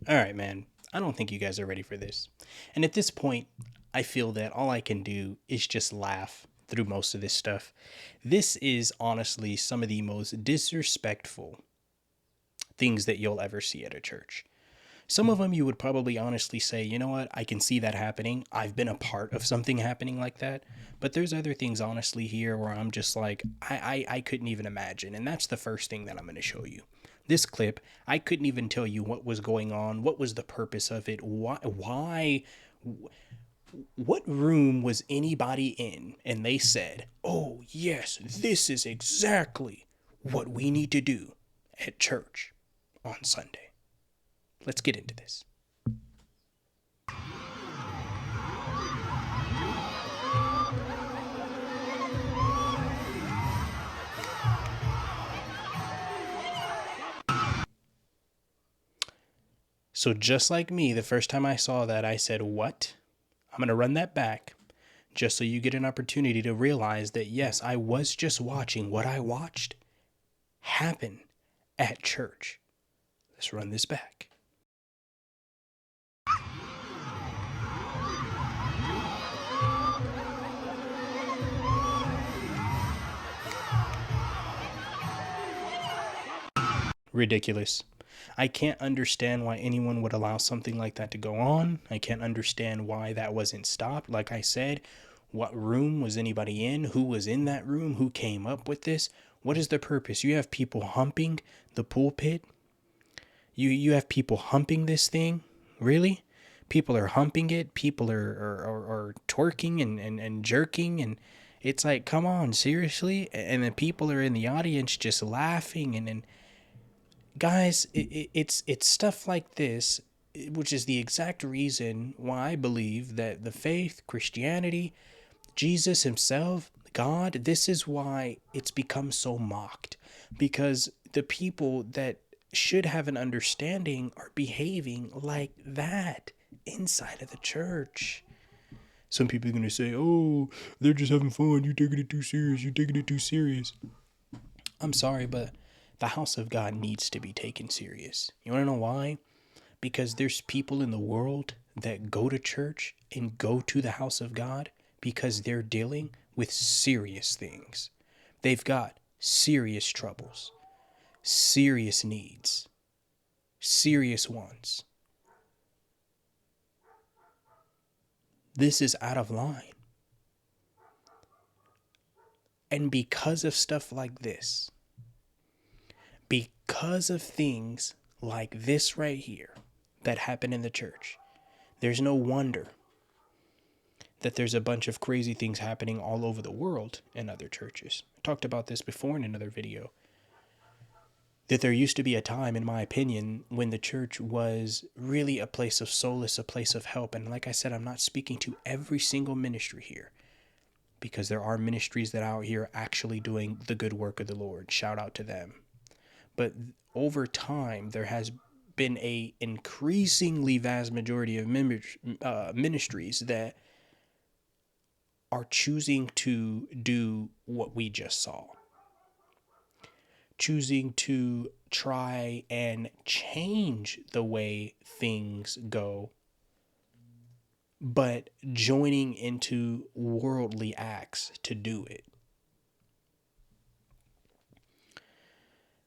All right, man. I don't think you guys are ready for this. And at this point, I feel that all I can do is just laugh through most of this stuff. This is honestly some of the most disrespectful things that you'll ever see at a church. Some of them you would probably honestly say, you know what, I can see that happening. I've been a part of something happening like that. But there's other things honestly here where I'm just like, I couldn't even imagine. And that's the first thing that I'm going to show you. This clip, I couldn't even tell you what was going on, what was the purpose of it, what room was anybody in, and they said, oh, yes, this is exactly what we need to do at church on Sunday. Let's get into this. So, just like me, the first time I saw that, I said, what? I'm going to run that back just so you get an opportunity to realize that, yes, I was just watching what I watched happen at church. Let's run this back. Ridiculous. I can't understand why anyone would allow something like that to go on. I can't understand why that wasn't stopped. Like I said, what room was anybody in? Who was in that room? Who came up with this? What is the purpose? You have people humping the pulpit. You have people humping this thing? Really? People are humping it. People are twerking and jerking. And it's like, come on, seriously? And then people are in the audience just laughing and guys, it's stuff like this, which is the exact reason why I believe that the faith, Christianity, Jesus himself, God, this is why it's become so mocked, because the people that should have an understanding are behaving like that inside of the church. Some people are going to say, oh, they're just having fun. You're taking it too serious. You're taking it too serious. I'm sorry, but the house of God needs to be taken serious. You want to know why? Because there's people in the world that go to church and go to the house of God because they're dealing with serious things. They've got serious troubles, serious needs, serious ones. This is out of line. And because of stuff like this, because of things like this right here that happen in the church, there's no wonder that there's a bunch of crazy things happening all over the world in other churches. I talked about this before in another video. That there used to be a time, in my opinion, when the church was really a place of solace, a place of help. And like I said, I'm not speaking to every single ministry here, because there are ministries that are out here actually doing the good work of the Lord. Shout out to them. But over time, there has been a increasingly vast majority of ministries that are choosing to do what we just saw. Choosing to try and change the way things go, but joining into worldly acts to do it.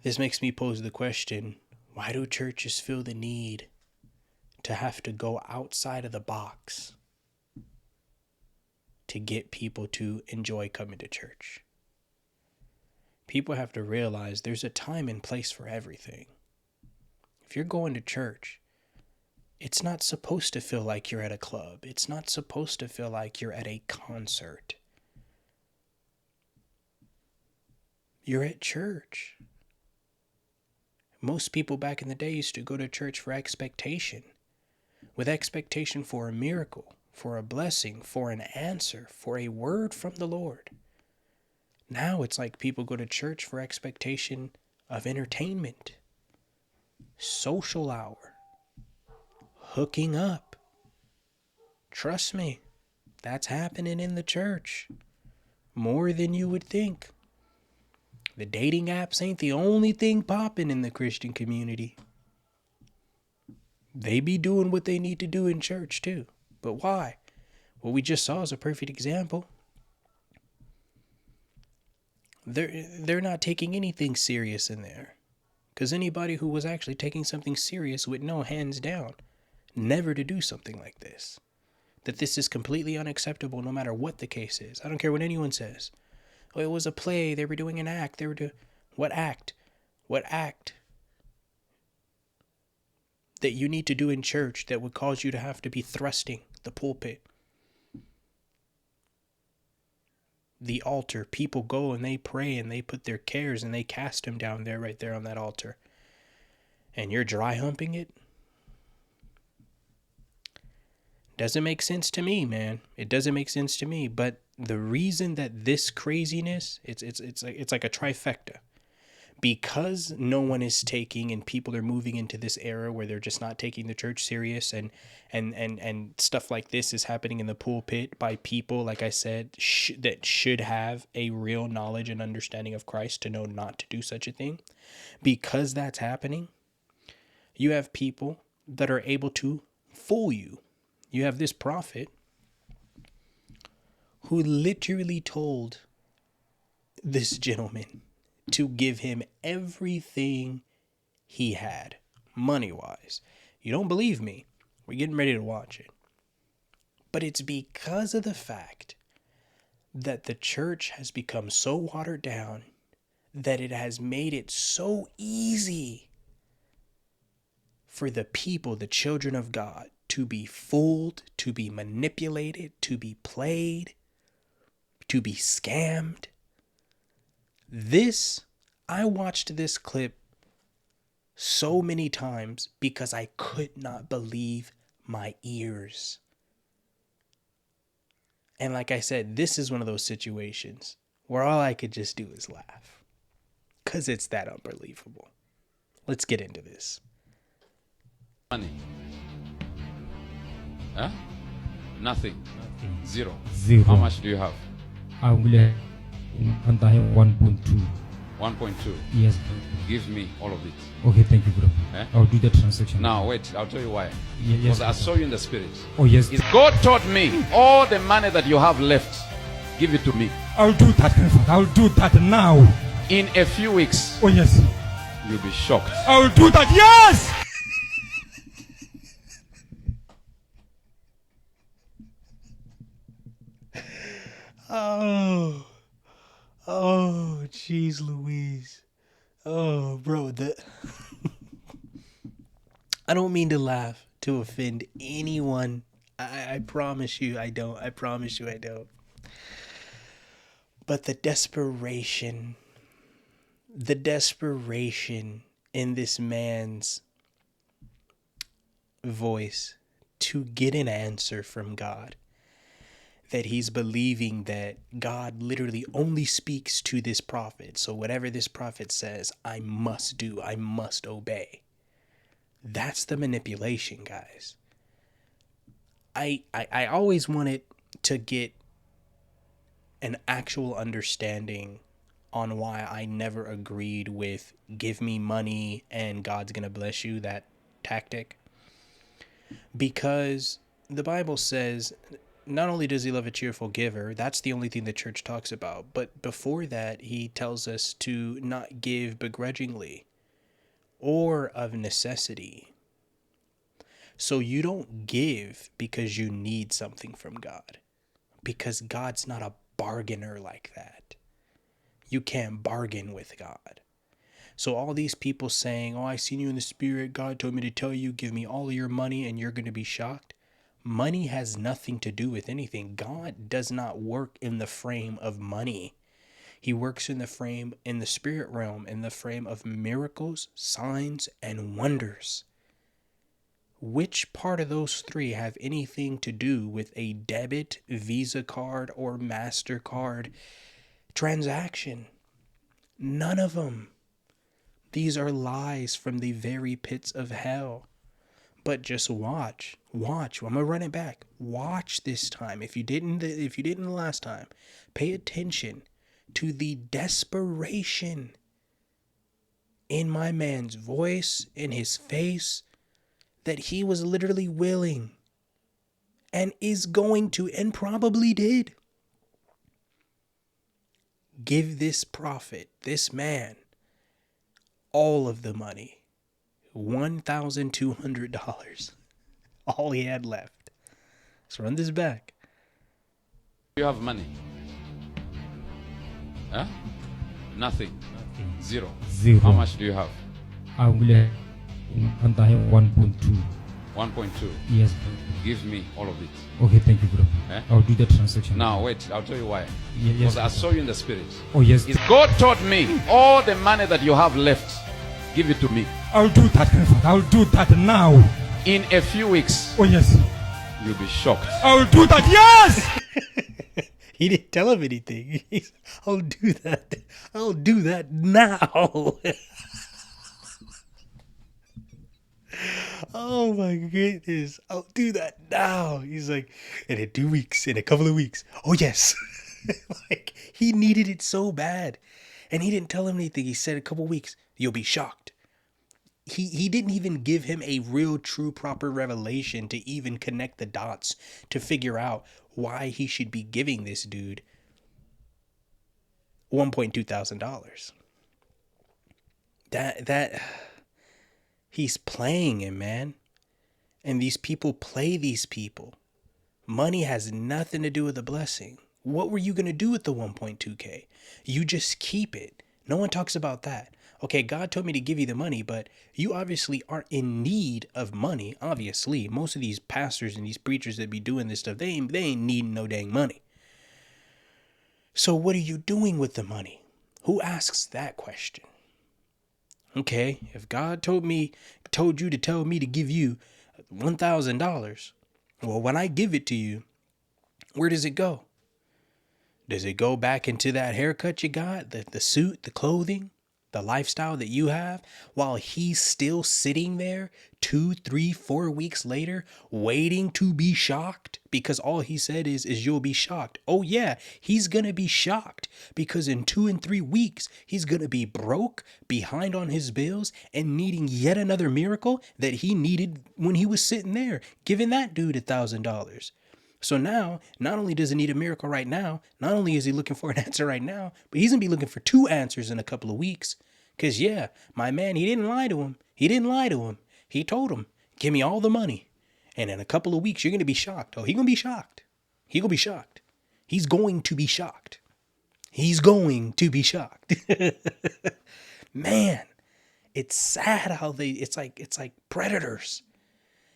This makes me pose the question, why do churches feel the need to have to go outside of the box to get people to enjoy coming to church? People have to realize there's a time and place for everything. If you're going to church, it's not supposed to feel like you're at a club. It's not supposed to feel like you're at a concert. You're at church. Most people back in the day used to go to church for expectation, with expectation for a miracle, for a blessing, for an answer, for a word from the Lord. Now it's like people go to church for expectation of entertainment, social hour, hooking up. Trust me, that's happening in the church more than you would think. The dating apps ain't the only thing popping in the Christian community. They be doing what they need to do in church too. But why? What we just saw is a perfect example. They're not taking anything serious in there. Because anybody who was actually taking something serious would know hands down never to do something like this. That this is completely unacceptable no matter what the case is. I don't care what anyone says. Oh, it was a play. They were doing an act. They were doing... What act? What act? That you need to do in church that would cause you to have to be thrusting the pulpit. The altar. People go and they pray and they put their cares and they cast them down there, right there on that altar. And you're dry humping it? Doesn't make sense to me, man. It doesn't make sense to me. But the reason that this craziness, it's like a trifecta. Because no one is taking, and people are moving into this era where they're just not taking the church serious, and stuff like this is happening in the pulpit by people, like I said, that should have a real knowledge and understanding of Christ to know not to do such a thing. Because that's happening, you have people that are able to fool you. You have this prophet who literally told this gentleman to give him everything he had, money-wise. You don't believe me? We're getting ready to watch it. But it's because of the fact that the church has become so watered down that it has made it so easy for the people, the children of God, to be fooled, to be manipulated, to be played, to be scammed. I watched this clip so many times because I could not believe my ears. And like I said, this is one of those situations where all I could just do is laugh. Because it's that unbelievable. Let's get into this. Money. Huh? Nothing. Zero. How much do you have? I will have 1.2. 1.2. Yes. Give me all of it. Okay, thank you, bro. Eh? I'll do the transaction. Now, wait. I'll tell you why. Yes. Because I saw you in the spirit. Oh, yes. God taught me all the money that you have left, give it to me. I'll do that, Grandfather. I'll do that now. In a few weeks, Oh, yes. you'll be shocked. I'll do that. Yes! Oh, jeez Louise. Oh, bro, I don't mean to laugh to offend anyone. I promise you I don't. I promise you I don't. But the desperation in this man's voice to get an answer from God, that he's believing that God literally only speaks to this prophet. So whatever this prophet says, I must do, I must obey. That's the manipulation, guys. I always wanted to get an actual understanding on why I never agreed with give me money and God's gonna bless you, that tactic. Because the Bible says not only does he love a cheerful giver, that's the only thing the church talks about, but before that, he tells us to not give begrudgingly or of necessity. So you don't give because you need something from God, because God's not a bargainer like that. You can't bargain with God. So all these people saying, oh, I seen you in the spirit, God told me to tell you, give me all of your money and you're going to be shocked. Money has nothing to do with anything. God does not work in the frame of money. He works in the spirit realm, in the frame of miracles, signs, and wonders. Which part of those three have anything to do with a debit, Visa card, or MasterCard transaction? None of them. These are lies from the very pits of hell. But just watch. I'm gonna run it back. Watch this time. If you didn't the last time, pay attention to the desperation in my man's voice, in his face, that he was literally willing and is going to, and probably did, give this prophet, this man, all of the money. $1,200. All he had left. Let's run this back. You have money. Huh? Nothing. Zero. Zero. How much do you have? I will have 1.2. 1.2. Yes. Give me all of it. Okay, thank you, bro. Eh? I'll do the transaction. Now, wait. I'll tell you why. Yes. Because I saw you in the spirit. Oh, yes. God taught me all the money that you have left, give it to me. I'll do that, Grandfather. I'll do that now. In a few weeks, Oh, yes. you'll be shocked. I'll do that. Yes! He didn't tell him anything. I'll do that. I'll do that now. Oh my goodness. I'll do that now. He's like, in 2 weeks, in a couple of weeks. Oh, yes. Like, he needed it so bad. And he didn't tell him anything. He said a couple of weeks, you'll be shocked. He didn't even give him a real, true, proper revelation to even connect the dots to figure out why he should be giving this dude $1,200. That he's playing him, man. And these people play these people. Money has nothing to do with the blessing. What were you going to do with the 1.2K? You just keep it. No one talks about that. Okay, God told me to give you the money, but you obviously aren't in need of money. Obviously, most of these pastors and these preachers that be doing this stuff, they ain't needing no dang money. So what are you doing with the money? Who asks that question? Okay, if God told you to tell me to give you $1,000, well, when I give it to you, where does it go? Does it go back into that haircut you got, the suit, the clothing, the lifestyle that you have, while he's still sitting there 2, 3, 4 weeks later, waiting to be shocked? Because all he said is you'll be shocked. Oh yeah, he's gonna be shocked because in 2 and 3 weeks, he's gonna be broke, behind on his bills, and needing yet another miracle that he needed when he was sitting there, giving that dude $1,000. So now, not only does he need a miracle right now, not only is he looking for an answer right now, but he's going to be looking for 2 answers in a couple of weeks. Because, yeah, my man, he didn't lie to him. He didn't lie to him. He told him, give me all the money. And in a couple of weeks, you're going to be shocked. Oh, he's going to be shocked. He's going to be shocked. He's going to be shocked. He's going to be shocked. Man, it's sad how it's like predators.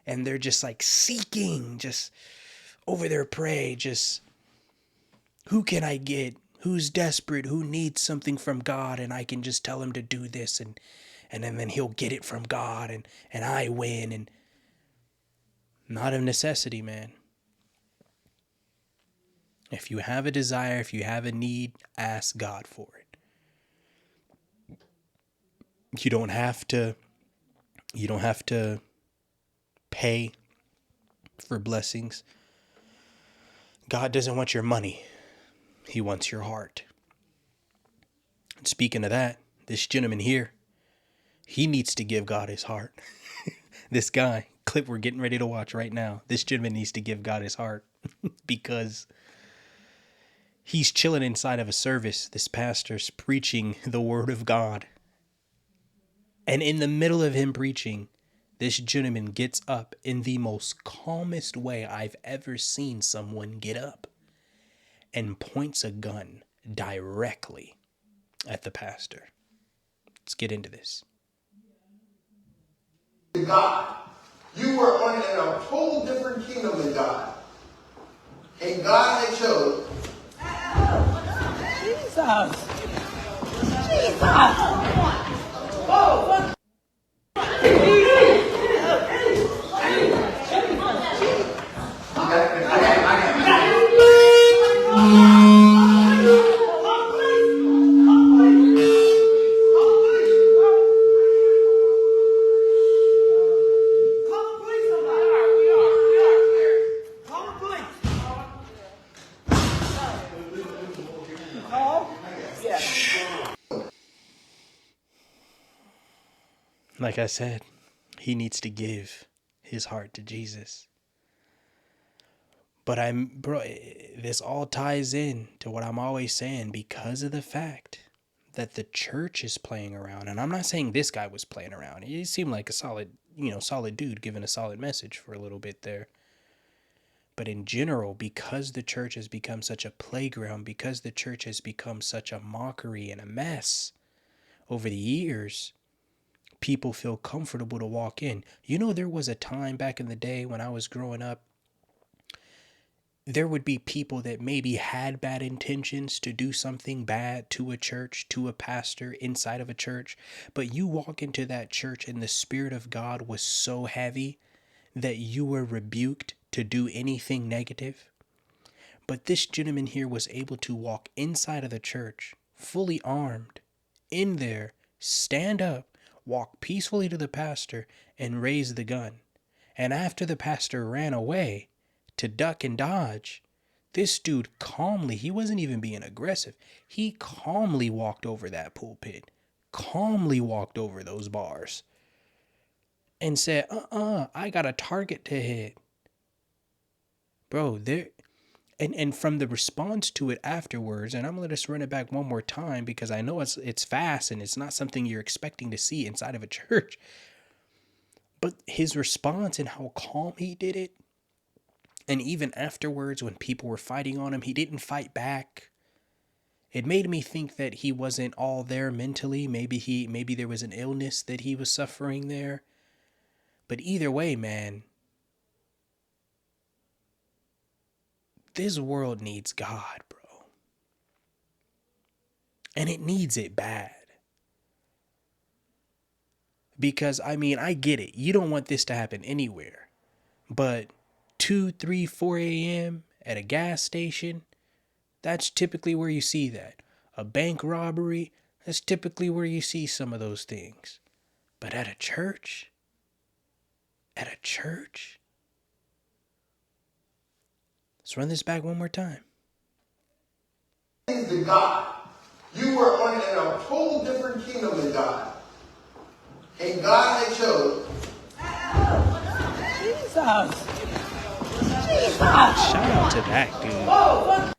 And they're just like seeking, just over their prey, just who can I get? Who's desperate? Who needs something from God? And I can just tell him to do this, and then he'll get it from God, and I win. And not of necessity, man. If you have a desire, if you have a need, ask God for it. You don't have to pay for blessings. God doesn't want your money. He wants your heart. And speaking of that, this gentleman here, he needs to give God his heart. This guy, clip we're getting ready to watch right now, this gentleman needs to give God his heart because he's chilling inside of a service. This pastor's preaching the word of God. And in the middle of him preaching, this gentleman gets up in the most calmest way I've ever seen someone get up and points a gun directly at the pastor. Let's get into this. God, you were on in a whole different kingdom than God. And God had chose. Jesus! Whoa! Like I said, he needs to give his heart to Jesus. But this all ties in to what I'm always saying, because of the fact that the church is playing around. And I'm not saying this guy was playing around. He seemed like a solid dude giving a solid message for a little bit there. But in general, because the church has become such a playground, because the church has become such a mockery and a mess over the years, people feel comfortable to walk in. You know, there was a time back in the day when I was growing up, there would be people that maybe had bad intentions to do something bad to a church, to a pastor inside of a church. But you walk into that church and the Spirit of God was so heavy that you were rebuked to do anything negative. But this gentleman here was able to walk inside of the church, fully armed, in there, stand up, walk peacefully to the pastor, and raise the gun. And after the pastor ran away to duck and dodge, this dude calmly, he wasn't even being aggressive, he calmly walked over that pulpit, calmly walked over those bars, and said, I got a target to hit. Bro, and from the response to it afterwards, and I'm gonna let us run it back one more time because I know it's fast and it's not something you're expecting to see inside of a church. But his response and how calm he did it, and even afterwards when people were fighting on him, he didn't fight back. It made me think that he wasn't all there mentally. Maybe there was an illness that he was suffering there. But either way, man, this world needs God, bro. And it needs it bad. Because, I mean, I get it. You don't want this to happen anywhere. But 2, 3, 4 a.m. at a gas station, that's typically where you see that. A bank robbery, that's typically where you see some of those things. But at a church? Let's run this back one more time. Is the God. You were in a whole different kingdom than God. And God had chose. Jesus! Shout out to that dude.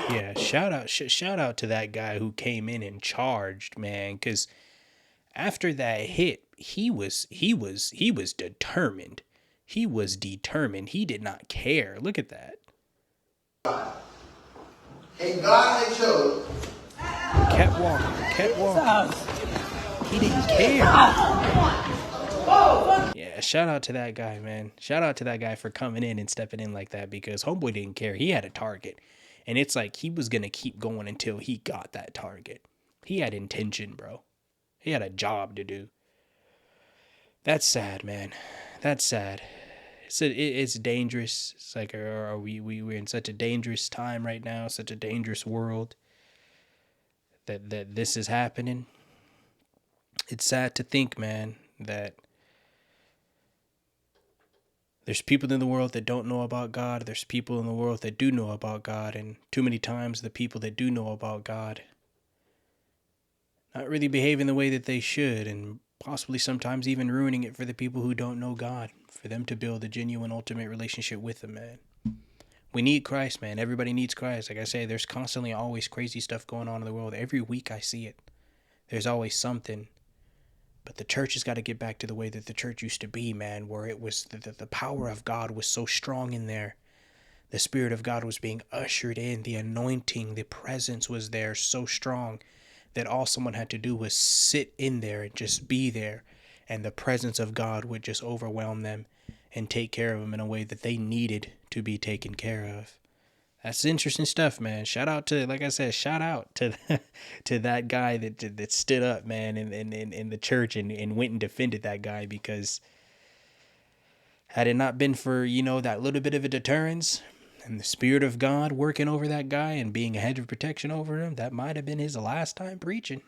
Yeah, shout out to that guy who came in and charged, man, because after that hit, he was determined. He was determined. He did not care. Look at that. And God had chose. Kept walking. He didn't care. Yeah, shout out to that guy, man. Shout out to that guy for coming in and stepping in like that, because homeboy didn't care. He had a target. And it's like he was going to keep going until he got that target. He had intention, bro. He had a job to do. That's sad, man. That's sad. It's dangerous. It's like, we're in such a dangerous time right now, such a dangerous world that this is happening. It's sad to think, man, that there's people in the world that don't know about God. There's people in the world that do know about God. And too many times the people that do know about God not really behaving the way that they should, and possibly sometimes even ruining it for the people who don't know God, for them to build a genuine ultimate relationship with Him, man. We need Christ, man. Everybody needs Christ. Like I say, there's constantly always crazy stuff going on in the world. Every week I see it. There's always something. But the church has got to get back to the way that the church used to be, man, where it was the power of God was so strong in there. The Spirit of God was being ushered in. The anointing, the presence was there so strong that all someone had to do was sit in there and just be there. And the presence of God would just overwhelm them and take care of them in a way that they needed to be taken care of. That's interesting stuff, man. Shout out to, like I said, shout out to to that guy that stood up, man, in the church and went and defended that guy, because had it not been for, that little bit of a deterrence, And the Spirit of God working over that guy and being a hedge of protection over him, that might have been his last time preaching.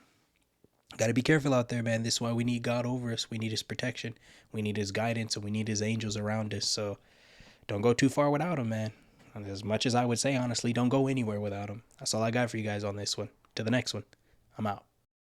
Got to be careful out there, man. This is why we need God over us. We need his protection. We need his guidance, and we need his angels around us. So don't go too far without him, man. And as much as I would say, honestly, don't go anywhere without him. That's all I got for you guys on this one. To the next one. I'm out.